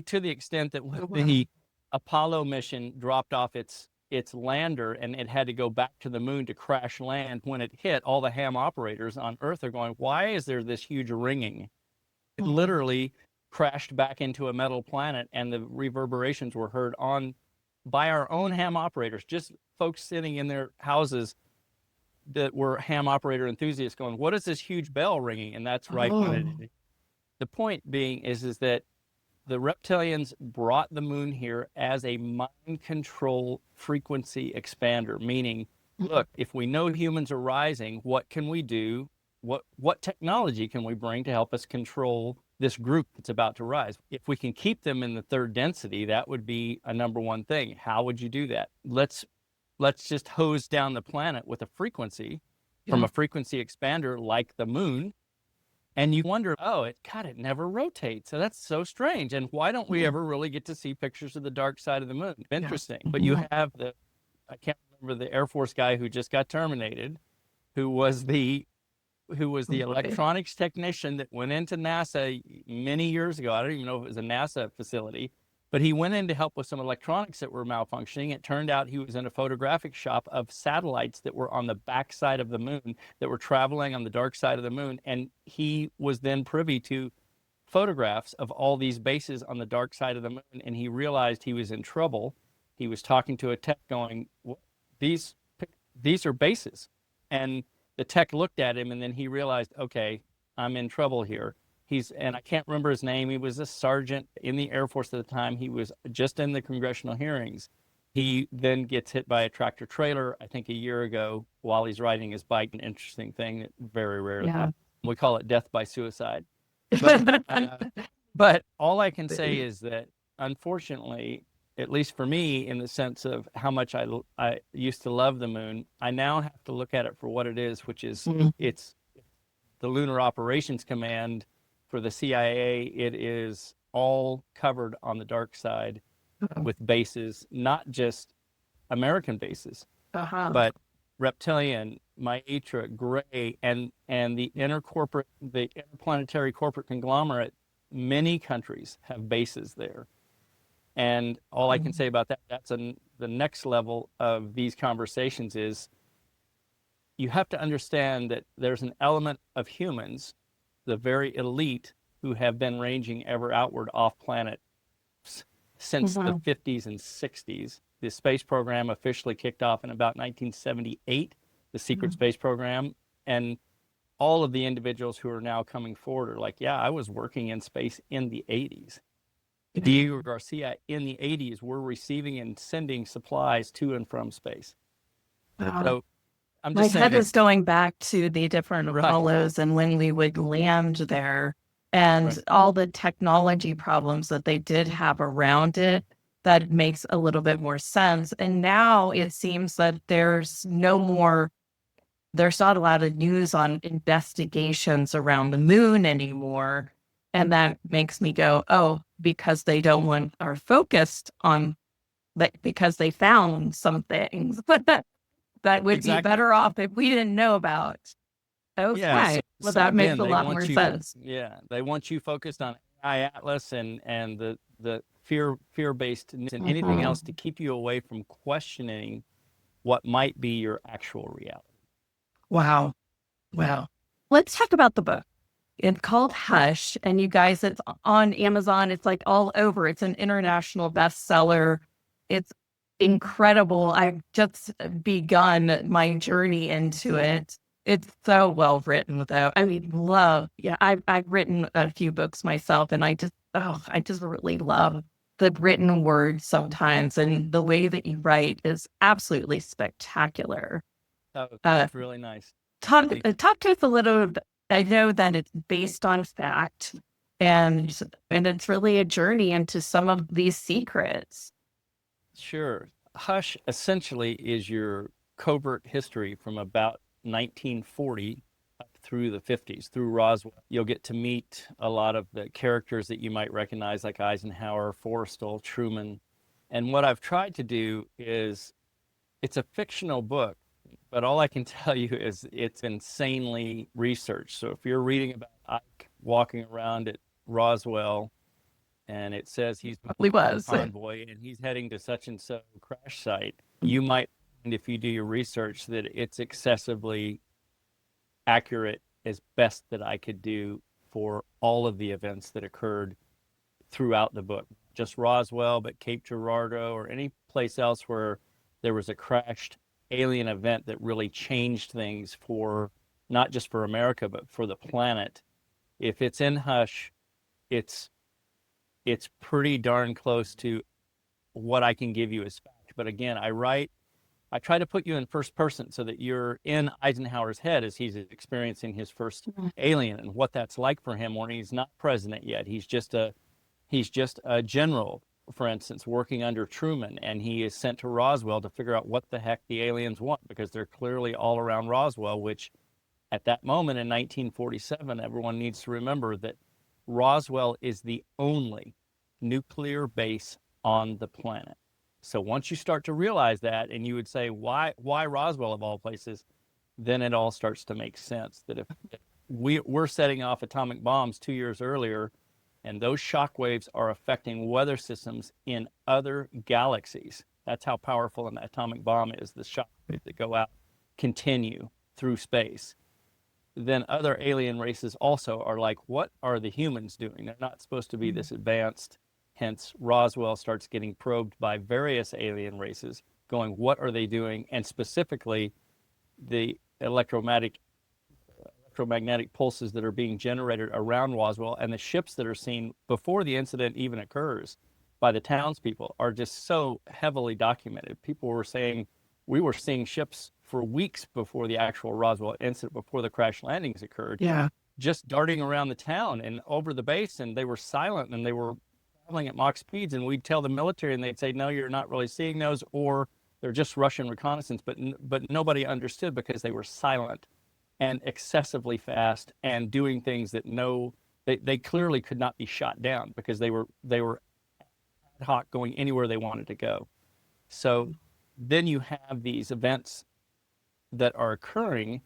to the extent that when the Apollo mission dropped off its lander and it had to go back to the moon to crash land, when it hit, all the ham operators on Earth are going, why is there this huge ringing? It literally crashed back into a metal planet, and the reverberations were heard by our own ham operators, just folks sitting in their houses that were ham operator enthusiasts going, what is this huge bell ringing? And that's right when it. The point being is that the reptilians brought the moon here as a mind control frequency expander, meaning, look, if we know humans are rising, what can we do? What technology can we bring to help us control this group that's about to rise? If we can keep them in the third density, that would be a number one thing. How would you do that? Let's just hose down the planet with a frequency from a frequency expander like the moon. And you wonder, it never rotates. So that's so strange. And why don't we ever really get to see pictures of the dark side of the moon? Interesting. But you have I can't remember the Air Force guy who just got terminated, who was the electronics technician that went into NASA many years ago. I don't even know if it was a NASA facility, But he went in to help with some electronics that were malfunctioning. It turned out he was in a photographic shop of satellites that were on the backside of the moon, that were traveling on the dark side of the moon. And he was then privy to photographs of all these bases on the dark side of the moon. And he realized he was in trouble. He was talking to a tech going, these, these are bases. And the tech looked at him, and then he realized, okay, I'm in trouble here. And I can't remember his name. He was a sergeant in the Air Force at the time. He was just in the congressional hearings. He then gets hit by a tractor trailer, I think a year ago, while he's riding his bike. An interesting thing that very rarely happens. We call it death by suicide. But all I can say is that, unfortunately, at least for me, in the sense of how much I used to love the moon, I now have to look at it for what it is, which is it's the Lunar Operations Command for the CIA. It is all covered on the dark side with bases, not just American bases, but reptilian, Maitra, Gray, and the interplanetary corporate conglomerate. Many countries have bases there. And all I can say about that, that's the next level of these conversations is you have to understand that there's an element of humans, the very elite, who have been ranging ever outward off planet since the 50s and 60s. The space program officially kicked off in about 1978, the secret space program. And all of the individuals who are now coming forward are like, yeah, I was working in space in the 80s. Diego Garcia in the 80s were receiving and sending supplies to and from space. So I'm just my head is going back to the different Apollos and when we would land there and all the technology problems that they did have around it. That makes a little bit more sense. And now it seems that there's not a lot of news on investigations around the moon anymore. And that makes me go, oh, because they don't want our focused on that, because they found some things that would be better off if we didn't know about. Okay. Yeah, well, that makes a lot more sense. Yeah. They want you focused on AI Atlas and the fear-based and anything else to keep you away from questioning what might be your actual reality. Wow. Let's talk about the book. It's called Hush, and you guys, it's on Amazon. It's like all over. It's an international bestseller. It's incredible. I've just begun my journey into it. It's so well written, though. I mean, I've written a few books myself, and I just really love the written word sometimes, and the way that you write is absolutely spectacular. Oh, that's really nice. Talk to us a little. I know that it's based on fact, and it's really a journey into some of these secrets. Sure. Hush essentially is your covert history from about 1940 up through the 50s, through Roswell. You'll get to meet a lot of the characters that you might recognize, like Eisenhower, Forrestal, Truman. And what I've tried to do is, it's a fictional book, but all I can tell you is it's insanely researched. So if you're reading about Ike walking around at Roswell and it says he's a convoy and he's heading to such and so crash site, you might find, if you do your research, that it's excessively accurate as best that I could do for all of the events that occurred throughout the book. Just Roswell, but Cape Girardeau or any place else where there was a crashed alien event that really changed things for not just for America, but for the planet. If it's in Hush, it's pretty darn close to what I can give you as fact. But again, I try to put you in first person so that you're in Eisenhower's head as he's experiencing his first alien and what that's like for him when he's not president yet. He's just a general, for instance, working under Truman, and he is sent to Roswell to figure out what the heck the aliens want, because they're clearly all around Roswell, which at that moment in 1947, everyone needs to remember that Roswell is the only nuclear base on the planet. So once you start to realize that, and you would say, why Roswell of all places, then it all starts to make sense that if we're setting off atomic bombs 2 years earlier, And those shock waves are affecting weather systems in other galaxies. That's how powerful an atomic bomb is. The shock waves that go out continue through space. Then other alien races also are like, what are the humans doing? They're not supposed to be this advanced. Hence, Roswell starts getting probed by various alien races, going, what are they doing? And specifically, the electromagnetic pulses that are being generated around Roswell and the ships that are seen before the incident even occurs by the townspeople are just so heavily documented. People were saying we were seeing ships for weeks before the actual Roswell incident, before the crash landings occurred, Yeah. just darting around the town and over the base, and they were silent and they were traveling at Mach speeds. And we'd tell the military, and they'd say, "No, you're not really seeing those," or they're just Russian reconnaissance. But nobody understood because they were silent and excessively fast and doing things that they clearly could not be shot down because they were ad hoc going anywhere they wanted to go. So then you have these events that are occurring,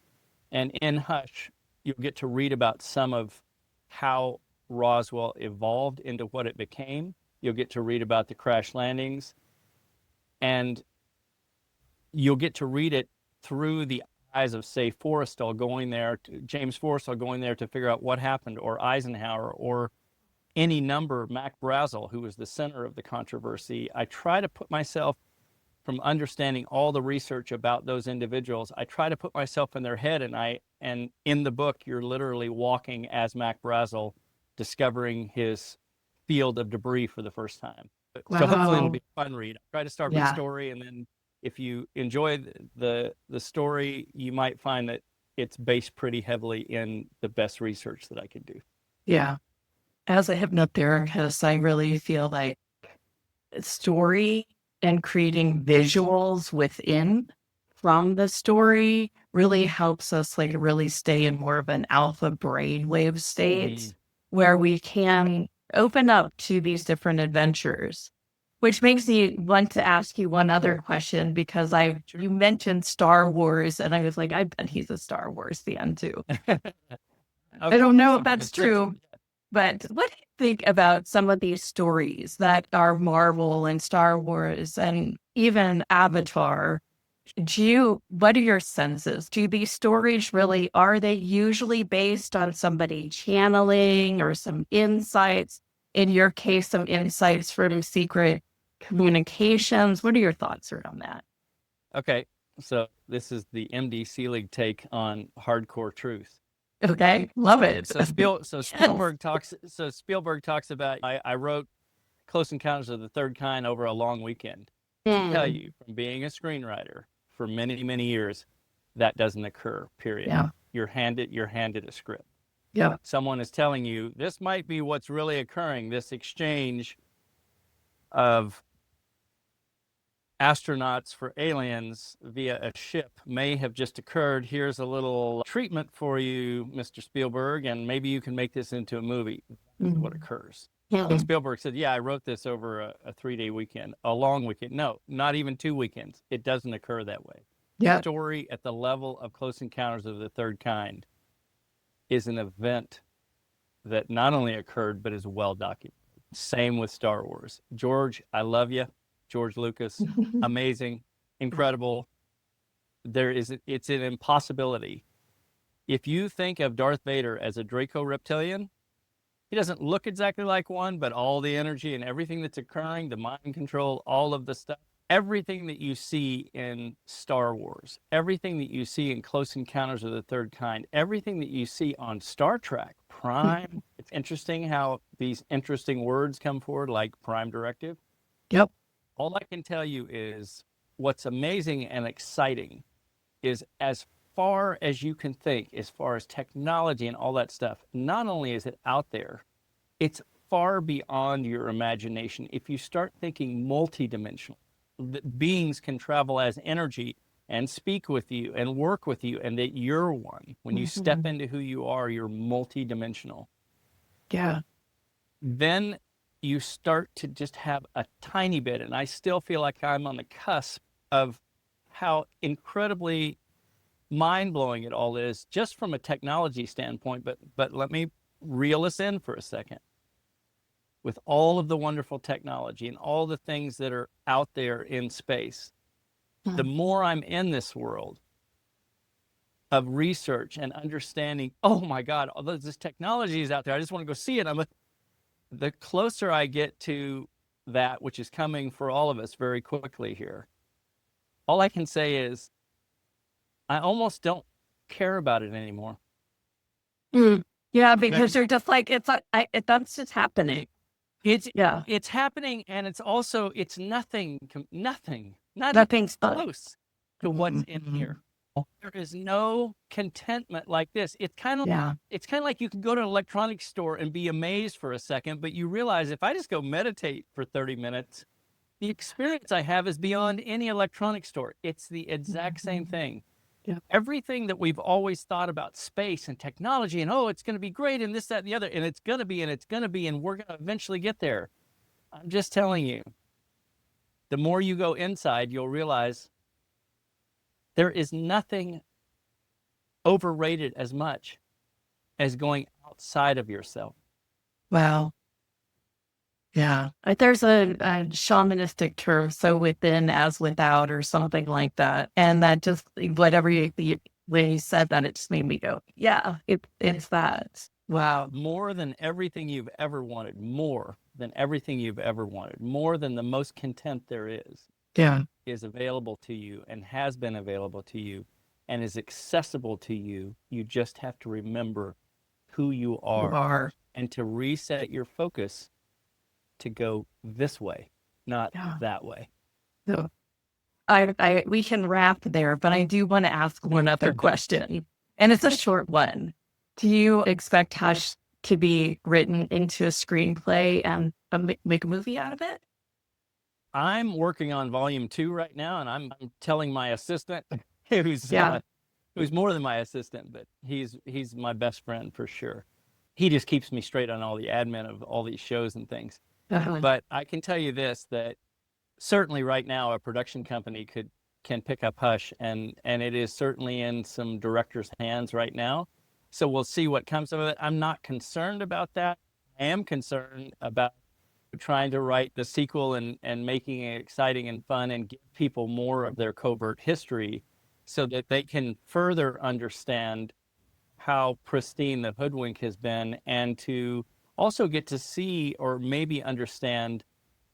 and in hush you'll get to read about some of how Roswell evolved into what it became. You'll get to read about the crash landings, and you'll get to read it through the eyes of, say, James Forrestal going there to figure out what happened, or Eisenhower, or any number, Mac Brazel, who was the center of the controversy. I try to put myself, from understanding all the research about those individuals, I try to put myself in their head, and in the book, you're literally walking as Mac Brazel, discovering his field of debris for the first time. Wow. So hopefully it'll be a fun read. I try to start with Yeah. story, and then if you enjoy the story, you might find that it's based pretty heavily in the best research that I can do. Yeah. As a hypnotherapist, I really feel like story and creating visuals within from the story really helps us like really stay in more of an alpha brainwave state where we can open up to these different adventures. Which makes me want to ask you one other question, because you mentioned Star Wars, and I was like, I bet he's a Star Wars fan too. I don't know if that's true, but what do you think about some of these stories that are Marvel and Star Wars and even Avatar? What are your senses? Do these stories are they usually based on somebody channeling or some insights? In your case, some insights from secret communications. What are your thoughts around that? Okay, so this is the MD Selig take on hardcore truth. Okay, love it. So Spielberg talks about, I wrote Close Encounters of the Third Kind over a long weekend. To tell you, from being a screenwriter for many, many years, that doesn't occur, period. Yeah. You're handed a script. Yeah. Someone is telling you, this might be what's really occurring, this exchange of astronauts for aliens via a ship may have just occurred. Here's a little treatment for you, Mr. Spielberg, and maybe you can make this into a movie. That's what occurs. And Spielberg said, yeah, I wrote this over a 3-day weekend, a long weekend. No, not even 2 weekends. It doesn't occur that way. Yeah. Story at the level of Close Encounters of the Third Kind is an event that not only occurred, but is well documented. Same with Star Wars. George, I love you. George Lucas, amazing, incredible. It's an impossibility. If you think of Darth Vader as a Draco reptilian, he doesn't look exactly like one, but all the energy and everything that's occurring, the mind control, all of the stuff, everything that you see in Star Wars, everything that you see in Close Encounters of the Third Kind, everything that you see on Star Trek, Prime. It's interesting how these interesting words come forward, like Prime Directive. Yep. All I can tell you is what's amazing and exciting is, as far as you can think, as far as technology and all that stuff, not only is it out there, it's far beyond your imagination. If you start thinking multidimensional, that beings can travel as energy and speak with you and work with you, and that you're one. When you step into who you are, you're multidimensional. Yeah. Then you start to just have a tiny bit, and I still feel like I'm on the cusp of how incredibly mind-blowing it all is, just from a technology standpoint. But let me reel us in for a second. with all of the wonderful technology and all the things that are out there in space, the more I'm in this world of research and understanding, oh my God, all this technology is out there. I just want to go see it. The closer I get to that, which is coming for all of us very quickly here, all I can say is I almost don't care about it anymore. Yeah, because you're just like, that's just happening. It's happening, and it's also, it's nothing, not even Nothing's close to what's in here. There is no contentment like this. It's kind of like you can go to an electronics store and be amazed for a second, but you realize if I just go meditate for 30 minutes, the experience I have is beyond any electronics store. It's the exact same thing. Yeah. Everything that we've always thought about space and technology and, oh, it's going to be great and this, that, and the other, and it's going to be, and it's going to be, and we're going to eventually get there. I'm just telling you, the more you go inside, you'll realize there is nothing overrated as much as going outside of yourself. Wow. Yeah. There's a shamanistic term, so within as without, or something like that. And that just, whatever when you said that, it just made me go, yeah, it's that. Wow. More than everything you've ever wanted, more than everything you've ever wanted, more than the most content there is available to you and has been available to you and is accessible to you. You just have to remember who you are and to reset your focus to go this way, not that way. So we can wrap there, but I do want to ask one other question, and it's a short one. Do you expect Hush to be written into a screenplay and make a movie out of it? I'm working on volume 2 right now, and I'm telling my assistant, who's more than my assistant, but he's my best friend for sure. He just keeps me straight on all the admin of all these shows and things. But I can tell you this, that certainly right now a production company can pick up Hush, and it is certainly in some directors' hands right now. So we'll see what comes of it. I'm not concerned about that. I am concerned about trying to write the sequel and making it exciting and fun and give people more of their covert history so that they can further understand how pristine the hoodwink has been, and to also get to see or maybe understand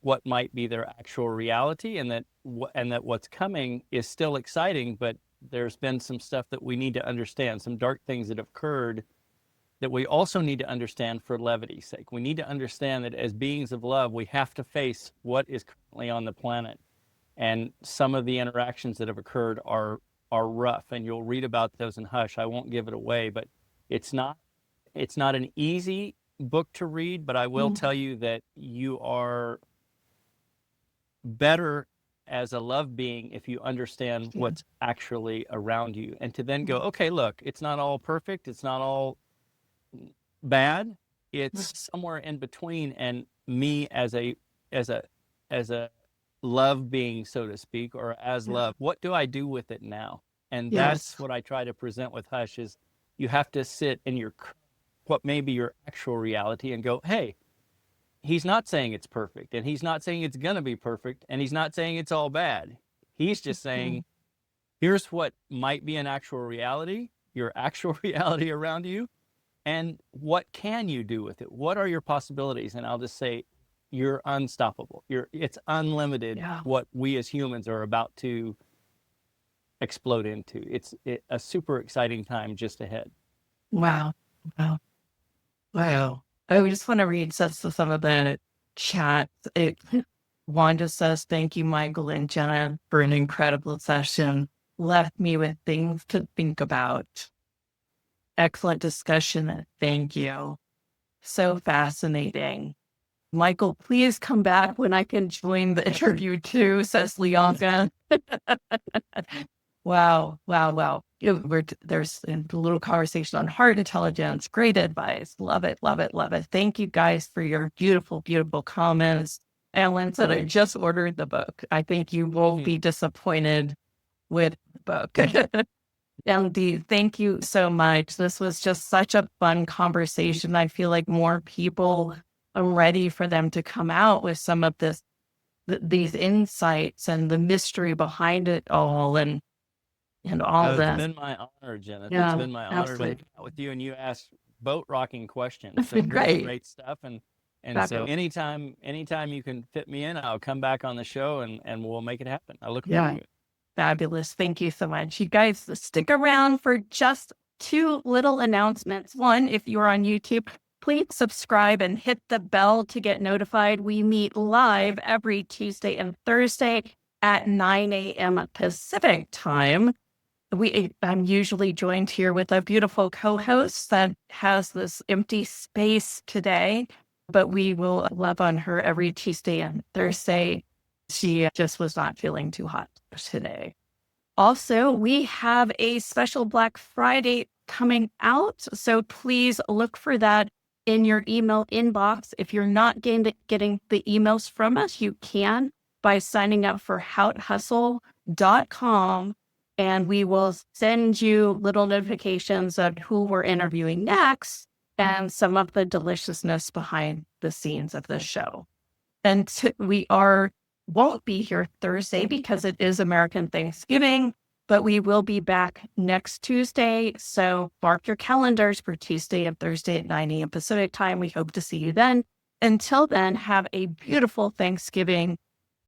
what might be their actual reality, and that what's coming is still exciting, but there's been some stuff that we need to understand, some dark things that have occurred that we also need to understand for levity's sake. We need to understand that as beings of love, we have to face what is currently on the planet. And some of the interactions that have occurred are rough, and you'll read about those in Hush. I won't give it away, but it's not an easy book to read, but I will tell you that you are better as a love being if you understand what's actually around you, and to then go, okay, look, it's not all perfect, it's not all bad, it's somewhere in between, and me as a love being, so to speak, or as love, what do I do with it now? And that's what I try to present with Hush, is you have to sit in what may be your actual reality and go, hey, he's not saying it's perfect, and he's not saying it's gonna be perfect, and he's not saying it's all bad. He's just saying, here's what might be an actual reality, your actual reality around you, and what can you do with it? What are your possibilities? And I'll just say, you're unstoppable. It's unlimited what we as humans are about to explode into. It's a super exciting time just ahead. Wow. I just want to read some of the chat. Wanda says, thank you, Michael and Jenna, for an incredible session. Left me with things to think about. Excellent discussion. Thank you. So fascinating. Michael, please come back when I can join the interview too, says Leonka. Wow. There's a little conversation on heart intelligence. Great advice. Love it. Thank you guys for your beautiful, beautiful comments. Ellen said, I just ordered the book. I think you won't be disappointed with the book. LD, thank you so much. This was just such a fun conversation. I feel like more people ready for them to come out with some of these insights and the mystery behind it all and all It's that. been my honor, Jeneth. Yeah, It's been my honor to absolutely. hang out with you, and you asked boat rocking questions. It's So been great. great stuff. And so Fabulous. anytime you can fit me in, I'll come back on the show and we'll make it happen. I look Yeah. forward to it. Fabulous. Thank you so much. You guys stick around for just two little announcements. One, if you're on YouTube, please subscribe and hit the bell to get notified. We meet live every Tuesday and Thursday at 9 a.m. Pacific time. I'm usually joined here with a beautiful co-host that has this empty space today, but we will love on her every Tuesday and Thursday. She just was not feeling too hot today. Also, we have a special Black Friday coming out, so please look for that in your email inbox. If you're not getting the emails from us, you can by signing up for houthustle.com. And we will send you little notifications of who we're interviewing next and some of the deliciousness behind the scenes of the show. And we won't be here Thursday because it is American Thanksgiving, but we will be back next Tuesday. So mark your calendars for Tuesday and Thursday at 9 a.m. Pacific time. We hope to see you then. Until then, have a beautiful Thanksgiving